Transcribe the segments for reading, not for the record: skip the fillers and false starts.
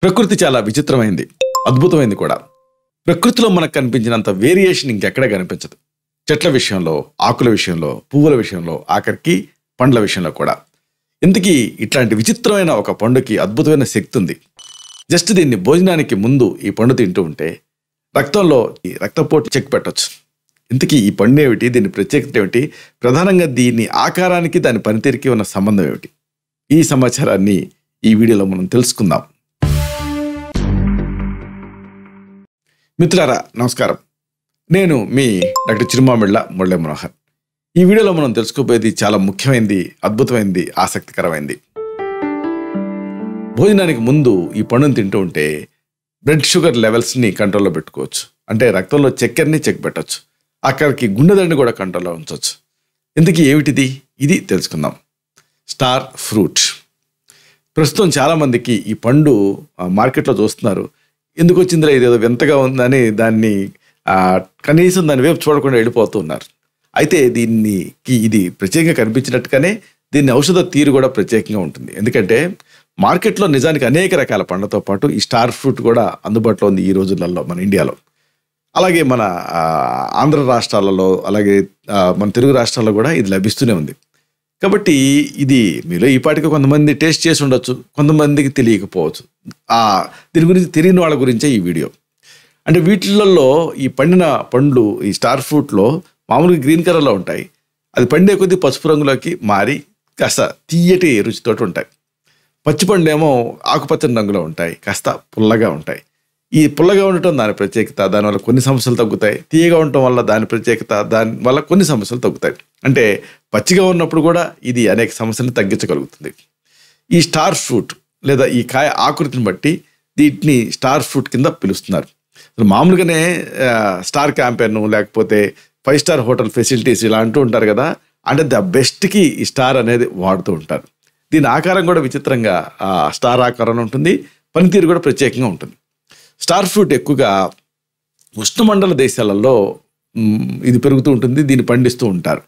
ప్రకృతి చాలా విచిత్రమైంది, అద్భుతమైంది కూడా. ప్రకృతిలో మనకు కనిపించినంత వేరియేషన్ ఇంకెక్కడ కనిపించదు. చెట్ల విషయంలో, ఆకుల విషయంలో, పువ్వుల విషయంలో, ఆఖరికి పండ్ల విషయంలో కూడా. ఇంతకీ ఇట్లాంటి విచిత్రమైన ఒక పండుకి అద్భుతమైన శక్తి ఉంది. జస్ట్ దీన్ని భోజనానికి ముందు ఈ పండు తింటూ ఉంటే రక్తంలో ఈ రక్తపోటు చెక్ పెట్టవచ్చు. ఇంతకీ ఈ పండు ఏమిటి, దీని ప్రత్యేకత ఏమిటి, ప్రధానంగా దీని ఆకారానికి దాని పనితీరుకి ఉన్న సంబంధం ఏమిటి, ఈ సమాచారాన్ని ఈ వీడియోలో మనం తెలుసుకుందాం. మిత్రులారా నమస్కారం, నేను మీ డాక్టర్ చిరుమామిళ్ళ మురళీ మనోహర్. ఈ వీడియోలో మనం తెలుసుకోబోయేది చాలా ముఖ్యమైనది, అద్భుతమైనది, ఆసక్తికరమైనది. భోజనానికి ముందు ఈ పండును తింటూ ఉంటే బ్లడ్ షుగర్ లెవెల్స్ని కంట్రోల్లో పెట్టుకోవచ్చు. అంటే రక్తంలో చక్కెరని చెక్ పెట్టవచ్చు. అక్కడికి గుండెదండి కూడా కంట్రోల్లో ఉంచవచ్చు. ఇంతకీ ఏమిటిది, ఇది తెలుసుకుందాం. Star fruit. ప్రస్తుతం చాలామందికి ఈ పండు మార్కెట్లో చూస్తున్నారు. ఎందుకు వచ్చిందిరా, ఇదేదో వింతగా ఉందని దాన్ని కనీసం దాని వైపు చూడకుండా వెళ్ళిపోతూ ఉన్నారు. అయితే ఇది ప్రత్యేకంగా కనిపించినట్టుగానే దీన్ని ఔషధ తీరు కూడా ప్రత్యేకంగా ఉంటుంది. ఎందుకంటే మార్కెట్లో నిజానికి అనేక రకాల పండ్లతో పాటు ఈ స్టార్ ఫ్రూట్ కూడా అందుబాటులో ఉంది ఈ రోజులలో మన ఇండియాలో. అలాగే మన ఆంధ్ర రాష్ట్రాలలో, అలాగే మన తెలుగు రాష్ట్రాల్లో కూడా ఇది లభిస్తూనే ఉంది. కాబట్టి ఇది మీలో ఈ పాటికి కొంతమంది టేస్ట్ చేసి ఉండొచ్చు, కొంతమందికి తెలియకపోవచ్చు. దీని గురించి తెలియని వాళ్ళ గురించే ఈ వీడియో. అంటే వీటిలలో ఈ పండిన పండ్లు ఈ స్టార్ ఫ్రూట్లో మామూలుగా గ్రీన్ కలర్లో ఉంటాయి. అది పండే కొద్దీ పసుపు రంగులోకి మారి కాస్త తీయటి రుచితో ఉంటాయి. పచ్చి పండు ఏమో ఆకుపచ్చని రంగులో ఉంటాయి, కాస్త పుల్లగా ఉంటాయి. ఈ పుల్లగా ఉండటం దాని ప్రత్యేకత, దానివల్ల కొన్ని సమస్యలు తగ్గుతాయి. తీయగా ఉండటం వల్ల దాని ప్రత్యేకత, దానివల్ల కొన్ని సమస్యలు తగ్గుతాయి. అంటే పచ్చిగా ఉన్నప్పుడు కూడా ఇది అనేక సమస్యలను తగ్గించగలుగుతుంది. ఈ స్టార్ ఫ్రూట్ లేదా ఈ కాయ ఆకృతిని బట్టి వీటిని స్టార్ ఫ్రూట్ కింద పిలుస్తున్నారు. మామూలుగానే స్టార్ క్యాంపెయిన్ లేకపోతే 5 స్టార్ హోటల్ ఫెసిలిటీస్ ఇలా అంటూ ఉంటారు కదా. అంటే ద బెస్ట్కి ఈ స్టార్ అనేది వాడుతూ ఉంటారు. దీని ఆకారం కూడా విచిత్రంగా స్టార్ ఆకారం ఉంటుంది, పనితీరు కూడా ప్రత్యేకంగా ఉంటుంది. స్టార్ ఫ్రూట్ ఎక్కువగా ఉష్ణమండల దేశాలలో ఇది పెరుగుతూ ఉంటుంది, దీన్ని పండిస్తూ ఉంటారు.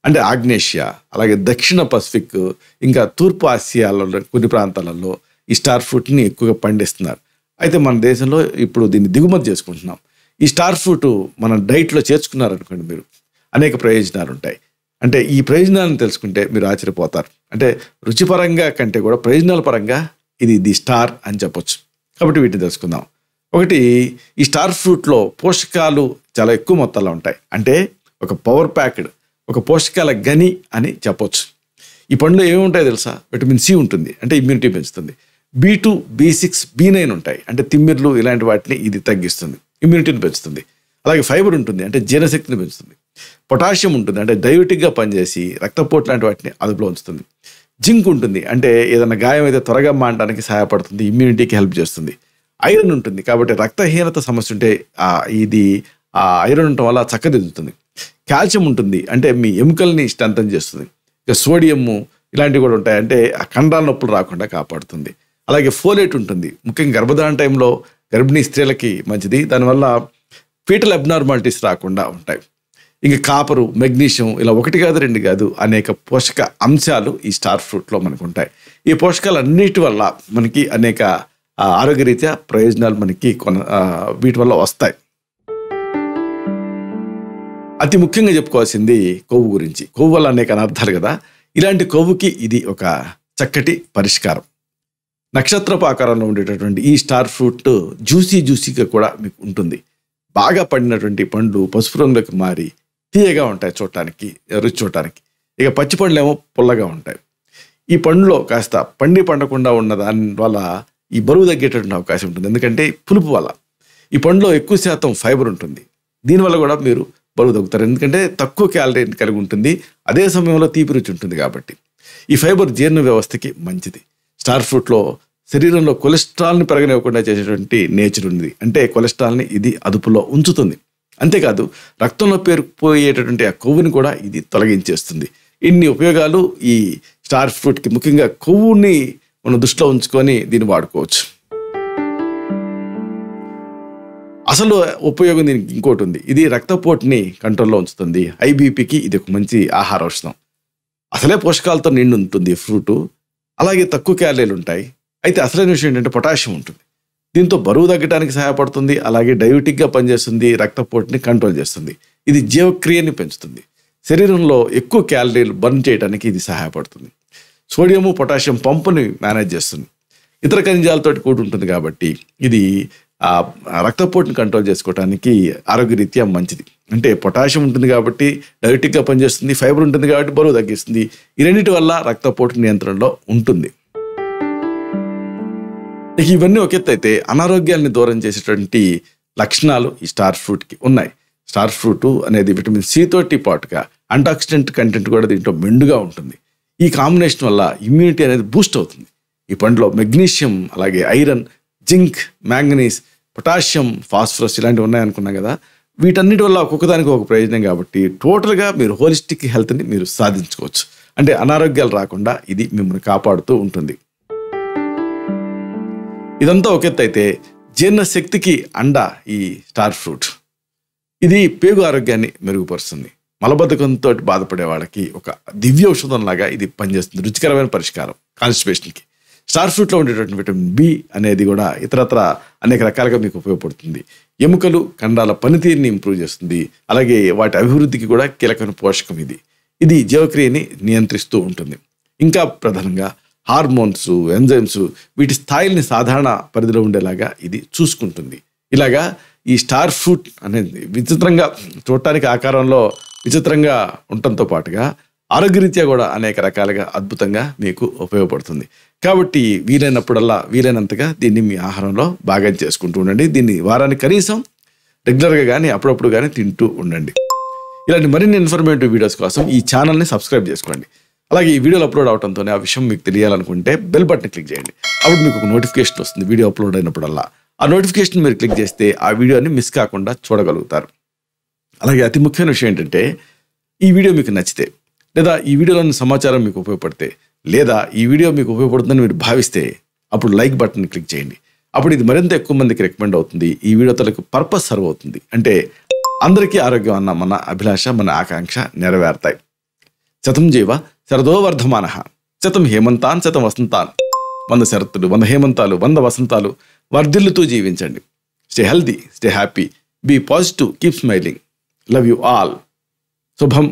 అంటే ఆగ్నేషియా, అలాగే దక్షిణ పసిఫిక్, ఇంకా తూర్పు ఆసియాలో కొన్ని ప్రాంతాలలో ఈ స్టార్ ఫ్రూట్ని ఎక్కువగా పండిస్తున్నారు. అయితే మన దేశంలో ఇప్పుడు దీన్ని దిగుమతి చేసుకుంటున్నాం. ఈ స్టార్ ఫ్రూట్ మన డైట్లో చేర్చుకున్నారనుకోండి, మీరు అనేక ప్రయోజనాలు ఉంటాయి. అంటే ఈ ప్రయోజనాలను తెలుసుకుంటే మీరు ఆశ్చర్యపోతారు. అంటే రుచిపరంగా కంటే కూడా ప్రయోజనాల పరంగా ఇది ది స్టార్ అని చెప్పొచ్చు. కాబట్టి వీటిని తెలుసుకుందాం. ఒకటి, ఈ స్టార్ ఫ్రూట్లో పోషకాలు చాలా ఎక్కువ మొత్తాల్లో ఉంటాయి. అంటే ఒక పవర్ ప్యాక్డ్, ఒక పోషకాల గని అని చెప్పొచ్చు. ఈ పండులో ఏముంటాయో తెలుసా? విటమిన్ సి ఉంటుంది, అంటే ఇమ్యూనిటీ పెంచుతుంది. B2, B6, B9 ఉంటాయి, అంటే తిమ్మిర్లు ఇలాంటి వాటిని ఇది తగ్గిస్తుంది, ఇమ్యూనిటీని పెంచుతుంది. అలాగే ఫైబర్ ఉంటుంది, అంటే జీర్ణశక్తిని పెంచుతుంది. పొటాషియం ఉంటుంది, అంటే డైబెటిక్గా పనిచేసి రక్తపోటు లాంటి వాటిని అదుపులో ఉంచుతుంది. జింక్ ఉంటుంది, అంటే ఏదైనా గాయం అయితే త్వరగా మానడానికి సహాయపడుతుంది, ఇమ్యూనిటీకి హెల్ప్ చేస్తుంది. ఐరన్ ఉంటుంది, కాబట్టి రక్తహీనత సమస్య ఉంటే ఇది ఐరన్ ఉండటం వల్ల చక్కదిద్దుతుంది. కాల్షియం ఉంటుంది, అంటే మీ ఎముకల్ని స్ట్రెంథన్ చేస్తుంది. ఇక సోడియము ఇలాంటివి కూడా ఉంటాయి, అంటే ఆ కండరాల నొప్పులు రాకుండా కాపాడుతుంది. అలాగే ఫోలేట్ ఉంటుంది, ముఖ్యంగా గర్భధారణ టైంలో గర్భిణీ స్త్రీలకి మంచిది. దానివల్ల ఫీటల్ అబ్నార్మాలిటీస్ రాకుండా ఉంటాయి. ఇంకా కాపరు, మెగ్నీషియం ఇలా 1 కాదు 2 కాదు అనేక పోషక అంశాలు ఈ స్టార్ ఫ్రూట్లో మనకు ఉంటాయి. ఈ పోషకాలు అన్నిటి వల్ల మనకి అనేక ఆరోగ్యరీత్యా ప్రయోజనాలు మనకి వీటి వల్ల వస్తాయి. అతి ముఖ్యంగా చెప్పుకోవాల్సింది కొవ్వు గురించి. కొవ్వు వల్ల అనేక అనర్థాలు కదా. ఇలాంటి కొవ్వుకి ఇది ఒక చక్కటి పరిష్కారం. నక్షత్రపు ఆకారంలో ఉండేటటువంటి ఈ స్టార్ ఫ్రూట్ జ్యూసీగా కూడా మీకు ఉంటుంది. బాగా పండినటువంటి పండ్లు పసుపు రంగులోకి మారి తీయగా ఉంటాయి చూడటానికి, రుచి చూడటానికి. ఇక పచ్చి పండ్లు ఏమో పుల్లగా ఉంటాయి. ఈ పండులో కాస్త పండకుండా ఉన్న దాని వల్ల ఈ బరువు తగ్గేటటువంటి అవకాశం ఉంటుంది, ఎందుకంటే పులుపు వల్ల. ఈ పండులో ఎక్కువ శాతం ఫైబర్ ఉంటుంది, దీనివల్ల కూడా మీరు బరువు తగ్గుతారు, ఎందుకంటే తక్కువ క్యాలరీని కలిగి ఉంటుంది, అదే సమయంలో తీపి రుచి ఉంటుంది. కాబట్టి ఈ ఫైబర్ జీర్ణ వ్యవస్థకి మంచిది. స్టార్ ఫ్రూట్లో శరీరంలో కొలెస్ట్రాల్ని పెరగనివ్వకుండా చేసేటువంటి నేచర్ ఉంది, అంటే కొలెస్ట్రాల్ని ఇది అదుపులో ఉంచుతుంది. అంతేకాదు రక్తంలో పేరుకుపోయేటటువంటి ఆ కొవ్వుని కూడా ఇది తొలగించేస్తుంది. ఇన్ని ఉపయోగాలు ఈ స్టార్ ఫ్రూట్కి, ముఖ్యంగా కొవ్వుని మనం దృష్టిలో ఉంచుకొని దీన్ని వాడుకోవచ్చు. అసలు ఉపయోగం దీనికి ఇంకోటి ఉంది, ఇది రక్తపోటుని కంట్రోల్లో ఉంచుతుంది. ఐబీపీకి ఇది ఒక మంచి ఆహార ఔషధం. అసలే పోషకాలతో నిండి ఉంటుంది ఫ్రూటు, అలాగే తక్కువ క్యాలరీలు ఉంటాయి. అయితే అసలైన విషయం ఏంటంటే పొటాషియం ఉంటుంది. దీంతో బరువు తగ్గడానికి సహాయపడుతుంది, అలాగే డయాబెటిక్గా పనిచేస్తుంది, రక్తపోటుని కంట్రోల్ చేస్తుంది. ఇది జీవక్రియని పెంచుతుంది. శరీరంలో ఎక్కువ క్యాలరీలు బర్న్ చేయడానికి ఇది సహాయపడుతుంది. సోడియము పొటాషియం పంపుని మేనేజ్ చేస్తుంది. ఇతర ఖనిజాలతో కూడి ఉంటుంది కాబట్టి ఇది రక్తపోటుని కంట్రోల్ చేసుకోవడానికి ఆరోగ్యరీత్యా మంచిది. అంటే పొటాషియం ఉంటుంది కాబట్టి డయాబెటిక్గా పనిచేస్తుంది, ఫైబర్ ఉంటుంది కాబట్టి బరువు తగ్గిస్తుంది. ఈ రెండింటి వల్ల రక్తపోటు నియంత్రణలో ఉంటుంది. ఇవన్నీ ఒక ఎత్తు అయితే అనారోగ్యాన్ని దూరం చేసేటువంటి లక్షణాలు ఈ స్టార్ ఫ్రూట్కి ఉన్నాయి. స్టార్ ఫ్రూట్ అనేది విటమిన్ సి తోటి పాటుగా యాంటాక్సిడెంట్ కంటెంట్ కూడా దీంట్లో మెండుగా ఉంటుంది. ఈ కాంబినేషన్ వల్ల ఇమ్యూనిటీ అనేది బూస్ట్ అవుతుంది. ఈ పండులో మెగ్నీషియం, అలాగే iron, zinc, manganese, potassium, phosphorus ఇలాంటివి ఉన్నాయనుకున్నాం కదా. వీటన్నిటి వల్ల ఒక్కొక్కదానికి ఒక ప్రయోజనం కాబట్టి టోటల్గా మీరు హోలిస్టిక్ హెల్త్ని మీరు సాధించుకోవచ్చు. అంటే అనారోగ్యాలు రాకుండా ఇది మిమ్మల్ని కాపాడుతూ ఉంటుంది. ఇదంతా ఒక ఎత్తు అయితే జీర్ణశక్తికి అండ ఈ స్టార్ ఫ్రూట్. ఇది పేగు ఆరోగ్యాన్ని మెరుగుపరుస్తుంది. మలబద్ధకంతో బాధపడే వాళ్ళకి ఒక దివ్య ఔషధంలాగా ఇది పనిచేస్తుంది. రుచికరమైన పరిష్కారం కాన్స్టిపేషన్కి. స్టార్ ఫ్రూట్లో ఉండేటువంటి విటమిన్ బి అనేది కూడా ఇతరత్ర అనేక రకాలుగా మీకు ఉపయోగపడుతుంది. ఎముకలు, కండాల పనితీరుని ఇంప్రూవ్ చేస్తుంది. అలాగే వాటి అభివృద్ధికి కూడా కీలకమైన పోషకం ఇది. ఇది జీవక్రియని నియంత్రిస్తూ ఉంటుంది. ఇంకా ప్రధానంగా హార్మోన్స్, ఎంజైమ్స్ వీటి స్థాయిల్ని సాధారణ పరిధిలో ఉండేలాగా ఇది చూసుకుంటుంది. ఇలాగా ఈ స్టార్ ఫ్రూట్ అనేది విచిత్రంగా చూడటానికి ఆకారంలో విచిత్రంగా ఉండటంతో పాటుగా ఆరోగ్యరీత్యా కూడా అనేక రకాలుగా అద్భుతంగా మీకు ఉపయోగపడుతుంది. కాబట్టి వీలైనంతగా దీన్ని మీ ఆహారంలో బాగా చేసుకుంటూ ఉండండి. దీన్ని వారానికి కనీసం రెగ్యులర్గా కానీ అప్పుడప్పుడు కానీ తింటూ ఉండండి. ఇలాంటి మరిన్ని ఇన్ఫర్మేటివ్ వీడియోస్ కోసం ఈ ఛానల్ని సబ్స్క్రైబ్ చేసుకోండి. అలాగే ఈ వీడియోలు అప్లోడ్ అవడంతోనే ఆ విషయం మీకు తెలియాలనుకుంటే బెల్ బటన్ క్లిక్ చేయండి. అప్పుడు మీకు ఒక నోటిఫికేషన్ వస్తుంది వీడియో అప్లోడ్ అయినప్పుడల్లా. ఆ నోటిఫికేషన్ మీరు క్లిక్ చేస్తే ఆ వీడియోని మిస్ కాకుండా చూడగలుగుతారు. అలాగే అతి ముఖ్యమైన విషయం ఏంటంటే, ఈ వీడియో మీకు నచ్చితే, లేదా ఈ వీడియోలోని సమాచారం మీకు ఉపయోగపడితే, లేదా ఈ వీడియో మీకు ఉపయోగపడుతుందని మీరు భావిస్తే అప్పుడు లైక్ బటన్ క్లిక్ చేయండి. అప్పుడు ఇది మరింత ఎక్కువ మందికి రికమెండ్ అవుతుంది. ఈ వీడియో తలకు పర్పస్ సర్వ్ అవుతుంది. అంటే అందరికీ ఆరోగ్యం అన్న మన అభిలాష, మన ఆకాంక్ష నెరవేరుతాయి. శతం జీవ శరదో వర్ధమానః, శతం హేమంతాన్ శతం వసంతాన్. 100 శరత్తులు, 100 హేమంతాలు, 100 వసంతాలు వర్ధిల్లుతూ జీవించండి. Stay healthy, stay happy, be positive, keep smiling. Love you all. శుభం.